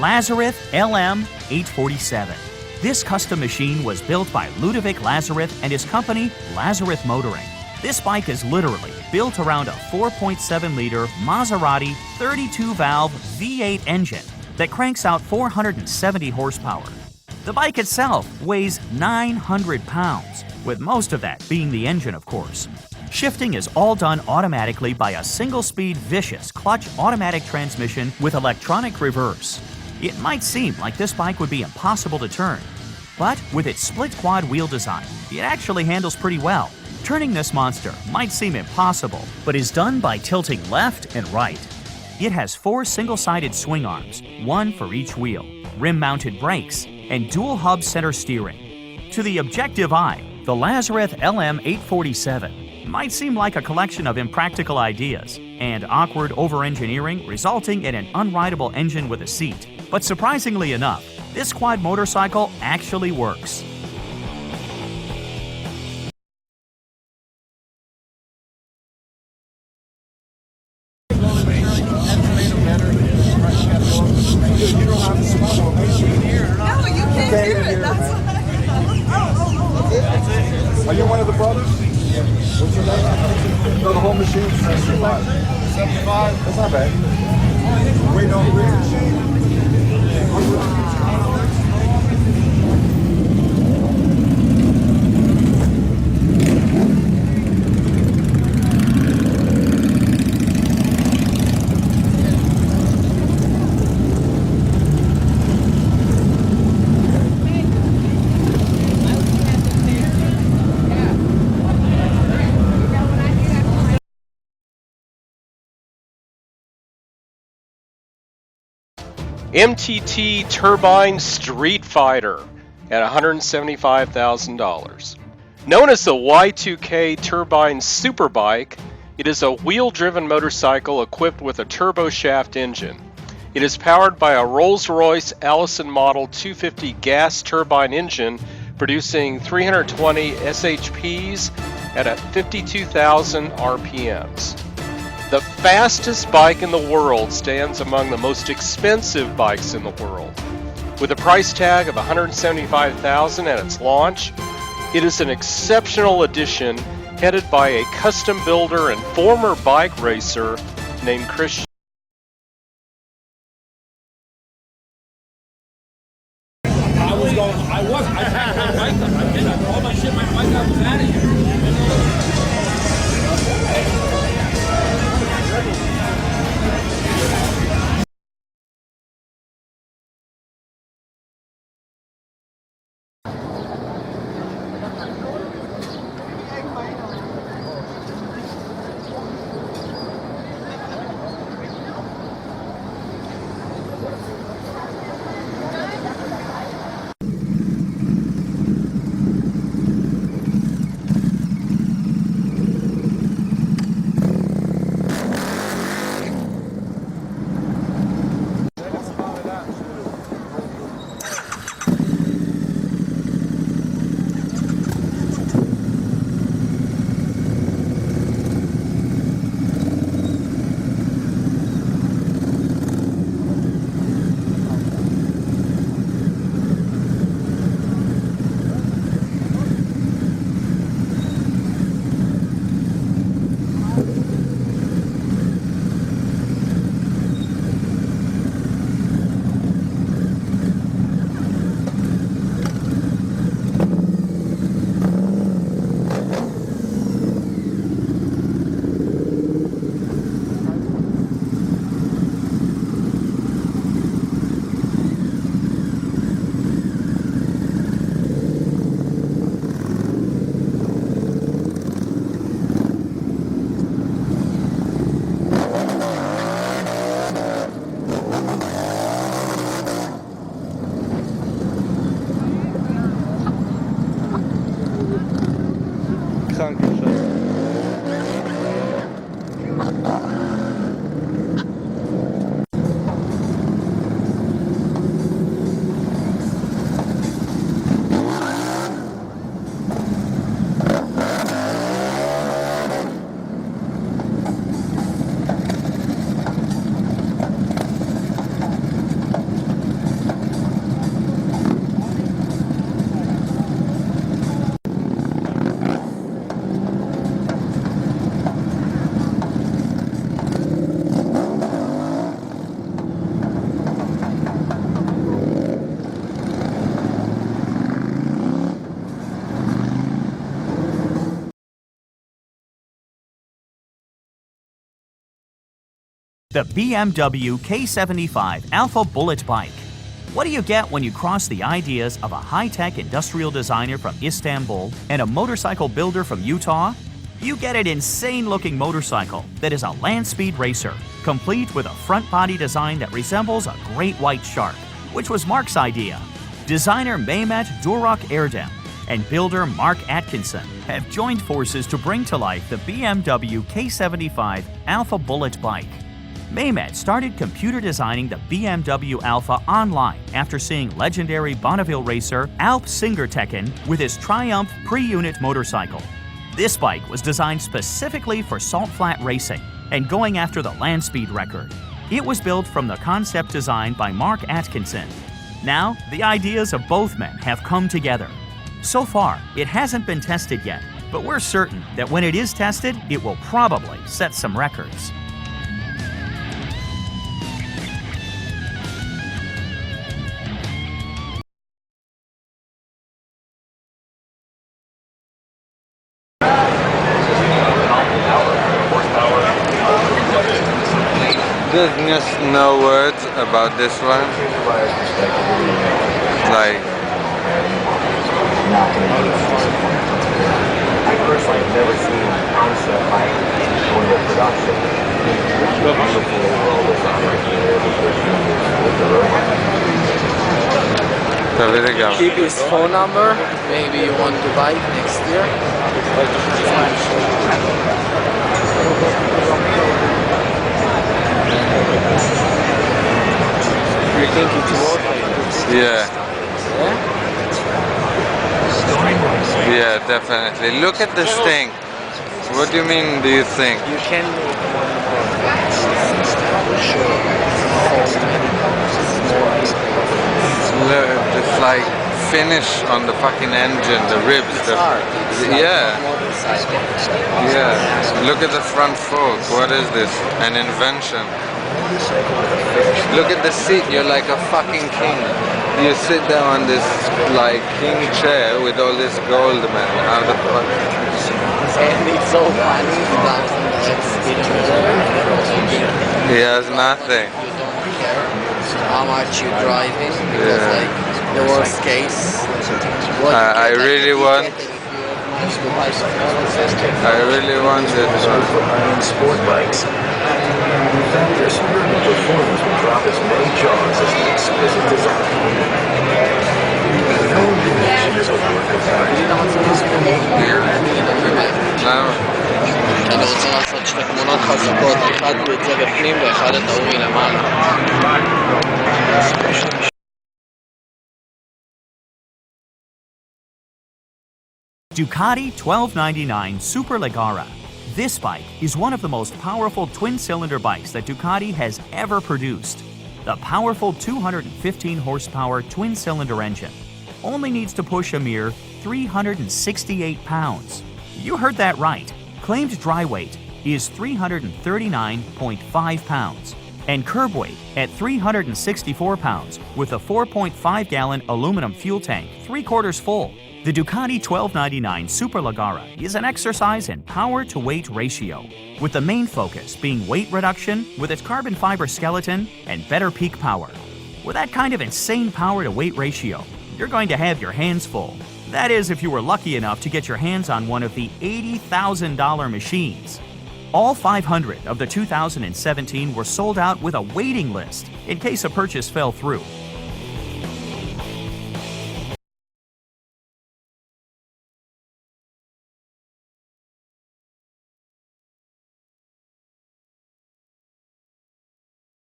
Lazarus LM847. This custom machine was built by Ludovic Lazarus and his company, Lazarus Motoring. This bike is literally built around a 4.7-liter Maserati 32-valve V8 engine that cranks out 470 horsepower. The bike itself weighs 900 pounds, with most of that being the engine, of course. Shifting is all done automatically by a single-speed vicious clutch automatic transmission with electronic reverse. It might seem like this bike would be impossible to turn, but with its split quad wheel design, it actually handles pretty well. Turning this monster might seem impossible, but is done by tilting left and right. It has 4 single-sided swing arms, 1 for each wheel, rim-mounted brakes, and dual-hub center steering. To the objective eye, the Lazarus LM847 might seem like a collection of impractical ideas and awkward over-engineering resulting in an unrideable engine with a seat. But surprisingly enough, this quad motorcycle actually works. Are you one of the brothers? What's your name? No, the whole machine's 75. 75? That's not bad. Wait, no, where's the machine? MTT Turbine Street Fighter at $175,000. Known as the Y2K Turbine Superbike, it is a wheel-driven motorcycle equipped with a turboshaft engine. It is powered by a Rolls-Royce Allison Model 250 gas turbine engine producing 320 SHPs at 52,000 RPMs. The fastest bike in the world stands among the most expensive bikes in the world. With a price tag of $175,000 at its launch, it is an exceptional addition headed by a custom builder and former bike racer named Christian. The BMW K75 Alpha Bullet Bike. What do you get when you cross the ideas of a high-tech industrial designer from Istanbul and a motorcycle builder from Utah? You get an insane-looking motorcycle that is a land speed racer, complete with a front body design that resembles a great white shark, which was Mark's idea. Designer Mehmet Durak Erdem and builder Mark Atkinson have joined forces to bring to life the BMW K75 Alpha Bullet Bike. Mehmet started computer designing the BMW Alpha online after seeing legendary Bonneville racer Alp Singertekken with his Triumph pre-unit motorcycle. This bike was designed specifically for salt flat racing and going after the land speed record. It was built from the concept design by Mark Atkinson. Now, the ideas of both men have come together. So far, it hasn't been tested yet, but we're certain that when it is tested, it will probably set some records. There's just no words about this one. Like, I personally have never seen a concept like going to production. so here we go. Keep his phone number. Maybe you want to buy it next year. You think it's worth it? Yeah. Yeah, definitely. Look at this thing. What do you mean, do you think? You can make one more. Look, this like finish on the fucking engine, the ribs. It's hard. It's like yeah. a motorcycle. Yeah. Look at the front fork. What is this? An invention. Look at the seat. You're like a fucking king. You sit there on this like king chair with all this gold, man. How the fuck? And it's so funny. He doesn't have speedometer. He has nothing. You don't care how much you're driving because like the worst case. I really want. I really want it. Behind sport bikes. Their superior performance will drop as many jaws as the exquisite design. No dimension is a work of art. كانوا وصلنا صدق مناقصة سقوط حد بيتذكر كلمة خالد طويلة معنا. Ducati 1299 Superleggera. This bike is one of the most powerful twin-cylinder bikes that Ducati has ever produced. The powerful 215 horsepower twin-cylinder engine only needs to push a mere 368 pounds. You heard that right. Claimed dry weight is 339.5 pounds and curb weight at 364 pounds with a 4.5-gallon aluminum fuel tank 3/4 full. The Ducati 1299 Superleggera is an exercise in power-to-weight ratio, with the main focus being weight reduction with its carbon fiber skeleton and better peak power. With that kind of insane power-to-weight ratio, you're going to have your hands full. That is, if you were lucky enough to get your hands on one of the $80,000 machines. All 500 of the 2017 were sold out with a waiting list in case a purchase fell through.